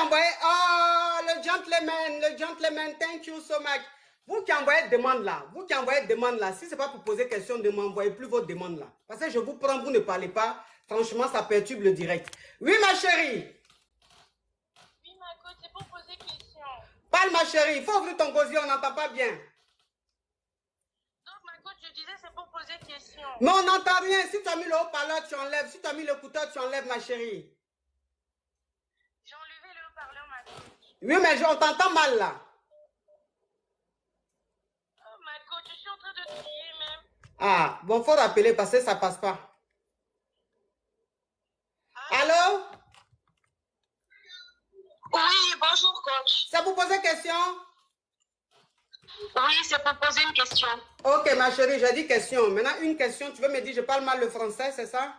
envoyez, oh, le gentleman, thank you so much. Vous qui envoyez demande là, si ce n'est pas pour poser question, ne m'envoyez plus votre demande là. Parce que je vous prends, vous ne parlez pas. Franchement, ça perturbe le direct. Oui, ma chérie. Oui, ma coach, c'est pour poser question. Parle, ma chérie. Il faut ouvrir ton gosier, on n'entend pas bien. Donc, ma coach, je disais, c'est pour poser question. Mais on n'entend rien. Si tu as mis le haut-parleur, tu enlèves. Si tu as mis l'écouteur, tu enlèves, ma chérie. J'ai enlevé le haut-parleur, ma coach. Oui, mais on t'entend mal là. Oh, ma coach, je suis en train de crier même. Ah, bon, faut rappeler parce que ça passe pas. Allô? Oui, bonjour, coach. C'est pour poser question? Oui, c'est pour poser une question. Ok, ma chérie, j'ai dit question. Maintenant, une question, tu veux me dire, je parle mal le français, c'est ça?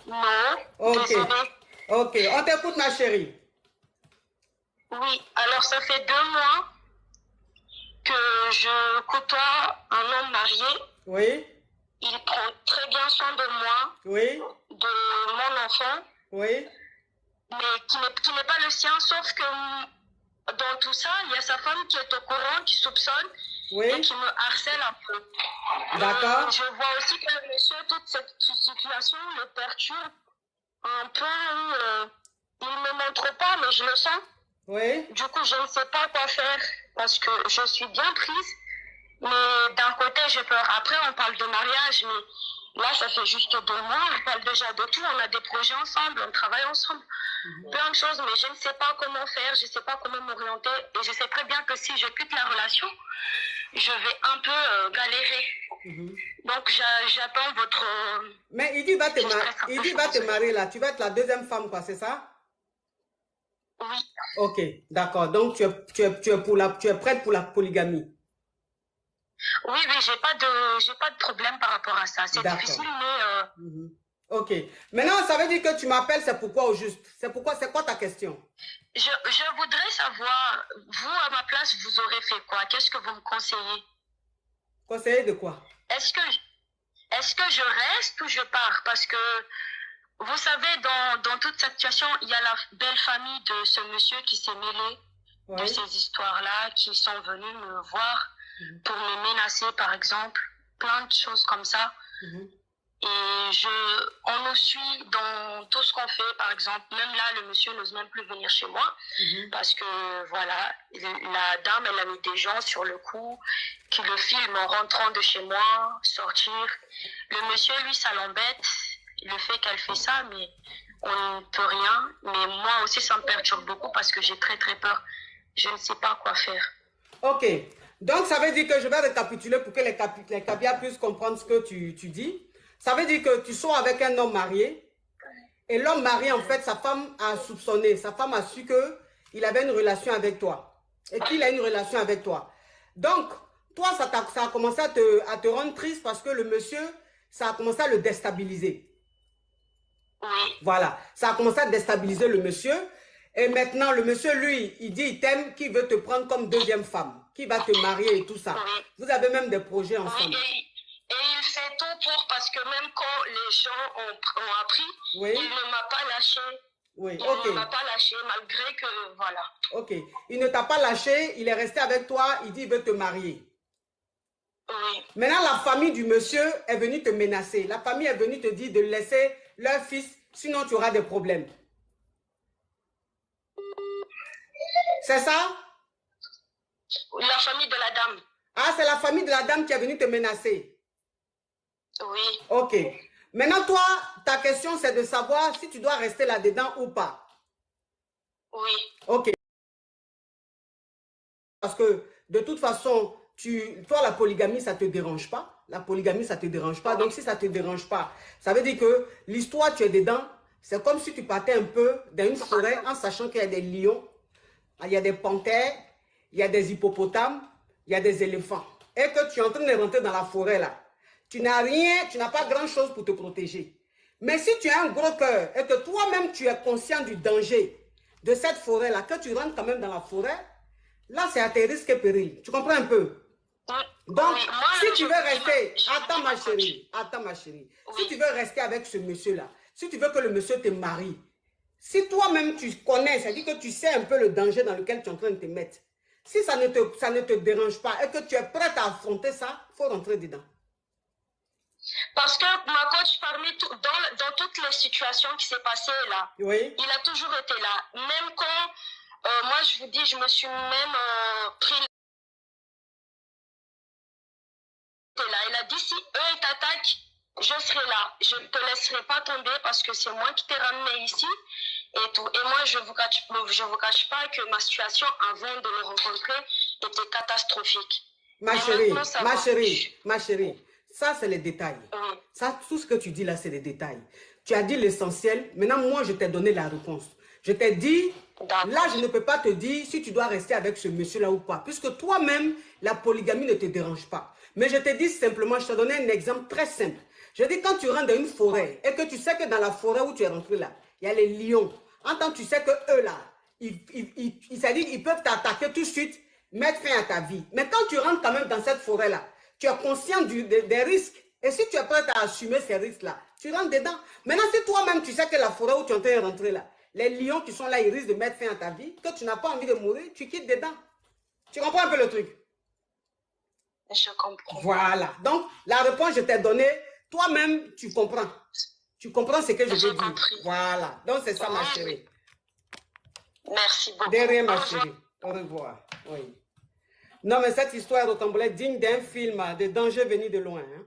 Non, ok. désolée. Ok, on t'écoute, ma chérie. Oui, alors ça fait 2 mois que je côtoie un homme marié. Oui. Il prend très bien soin de moi, Oui. de mon enfant. Oui. Mais qui n'est pas le sien, sauf que dans tout ça, il y a sa femme qui est au courant, qui soupçonne et qui me harcèle un peu. D'accord. Je vois aussi que le monsieur, toute cette situation le perturbe un peu. Il ne me montre pas, mais je le sens. Oui. Du coup, je ne sais pas quoi faire parce que je suis bien prise. Mais d'un côté, j'ai peur. Après, on parle de mariage, mais là, ça fait juste 2 mois. On parle déjà de tout. On a des projets ensemble, on travaille ensemble. Plein de choses, mais je ne sais pas comment faire, je ne sais pas comment m'orienter. Et je sais très bien que si je quitte la relation, je vais un peu galérer. Donc, j'attends votre... Mais il dit va te marier là. Tu vas être la deuxième femme, quoi, c'est ça? Oui. Ok, d'accord. Donc, tu es prête pour la polygamie? Oui, j'ai pas de problème par rapport à ça. C'est difficile, mais... Ok. Maintenant, ça veut dire que tu m'appelles, c'est pourquoi au juste? C'est quoi ta question? Je voudrais savoir, vous, à ma place, vous aurez fait quoi? Qu'est-ce que vous me conseillez? Conseiller de quoi? Est-ce que je reste ou je pars? Parce que, vous savez, dans toute cette situation, il y a la belle famille de ce monsieur qui s'est mêlé de ces histoires-là, qui sont venus me voir pour me menacer, par exemple. Plein de choses comme ça. Et on nous suit dans tout ce qu'on fait, par exemple. Même là, le monsieur n'ose même plus venir chez moi. Parce que, voilà, la dame, elle a mis des gens sur le coup, qui le filment en rentrant de chez moi, sortir. Le monsieur, lui, ça l'embête. Le fait qu'elle fait ça, mais on ne peut rien. Mais moi aussi, ça me perturbe beaucoup parce que j'ai très, très peur. Je ne sais pas quoi faire. Ok. Donc, ça veut dire que je vais récapituler pour que les Kabia puissent comprendre ce que tu dis. Ça veut dire que tu sois avec un homme marié et l'homme marié, en fait, sa femme a soupçonné, sa femme a su qu'il avait une relation avec toi et qu'il a une relation avec toi. Donc, toi, ça a commencé à te rendre triste parce que le monsieur, ça a commencé à le déstabiliser. Voilà, ça a commencé à déstabiliser le monsieur. Et maintenant, le monsieur, lui, il dit il t'aime, qu'il veut te prendre comme deuxième femme, qu'il va te marier et tout ça. Vous avez même des projets ensemble. Et il fait tout pour, parce que même quand les gens ont appris, il ne m'a pas lâché. Il ne m'a pas lâché, malgré que, voilà. Ok, il ne t'a pas lâché, il est resté avec toi, il dit il veut te marier. Maintenant, la famille du monsieur est venue te menacer. La famille est venue te dire de laisser leur fils, sinon tu auras des problèmes. C'est ça? La famille de la dame. Ah, c'est la famille de la dame qui est venue te menacer? Oui. Ok. Maintenant, toi, ta question, c'est de savoir si tu dois rester là-dedans ou pas. Oui. Ok. Parce que, de toute façon, toi, la polygamie, ça ne te dérange pas. La polygamie, ça ne te dérange pas. Donc, si ça ne te dérange pas, ça veut dire que l'histoire, tu es dedans. C'est comme si tu partais un peu dans une forêt en sachant qu'il y a des lions, il y a des panthères, il y a des hippopotames, il y a des éléphants. Et que tu es en train de rentrer dans la forêt là. Tu n'as rien, tu n'as pas grand-chose pour te protéger. Mais si tu as un gros cœur et que toi-même tu es conscient du danger de cette forêt-là, que tu rentres quand même dans la forêt, là c'est à tes risques et périls. Tu comprends un peu? Donc, si tu veux rester, attends ma chérie, si tu veux rester avec ce monsieur-là, si tu veux que le monsieur te marie, Si toi-même tu connais, c'est-à-dire que tu sais un peu le danger dans lequel tu es en train de te mettre. Si ça ne te dérange pas et que tu es prête à affronter ça, il faut rentrer dedans. Parce que ma coach, dans toutes les situations qui s'est passées là, oui. Il a toujours été là. Même quand, moi je vous dis, je me suis même pris là. Il a dit, si eux t'attaquent, je serai là. Je ne te laisserai pas tomber parce que c'est moi qui t'ai ramené ici et tout. Et moi, je vous cache pas que ma situation avant de le rencontrer était catastrophique. Ma chérie, ça c'est les détails. Oui. Ça, tout ce que tu dis là, c'est les détails. Tu as dit l'essentiel. Maintenant, moi, je t'ai donné la réponse. Je t'ai dit, là, je ne peux pas te dire si tu dois rester avec ce monsieur-là ou pas. Puisque toi-même, la polygamie ne te dérange pas. Mais je te dis simplement, je te donne un exemple très simple. Je dis, quand tu rentres dans une forêt et que tu sais que dans la forêt où tu es rentré là, il y a les lions. En tant que tu sais que eux là, ils peuvent t'attaquer tout de suite, mettre fin à ta vie. Mais quand tu rentres quand même dans cette forêt-là, tu es conscient des risques. Et si tu es prêt à assumer ces risques-là, tu rentres dedans. Maintenant, si toi-même, tu sais que la forêt où tu es en train de rentrer là, les lions qui sont là, ils risquent de mettre fin à ta vie, que tu n'as pas envie de mourir, tu quittes dedans. Tu comprends un peu le truc? Je comprends. Voilà. Donc, la réponse, je t'ai donnée. Toi-même, tu comprends. Tu comprends ce que je veux dire. Voilà. Donc, c'est ça, ma chérie. Merci beaucoup. De rien, ma chérie. Au revoir. Oui. Non, mais cette histoire rocambolesque digne d'un film de danger venu de loin. Hein.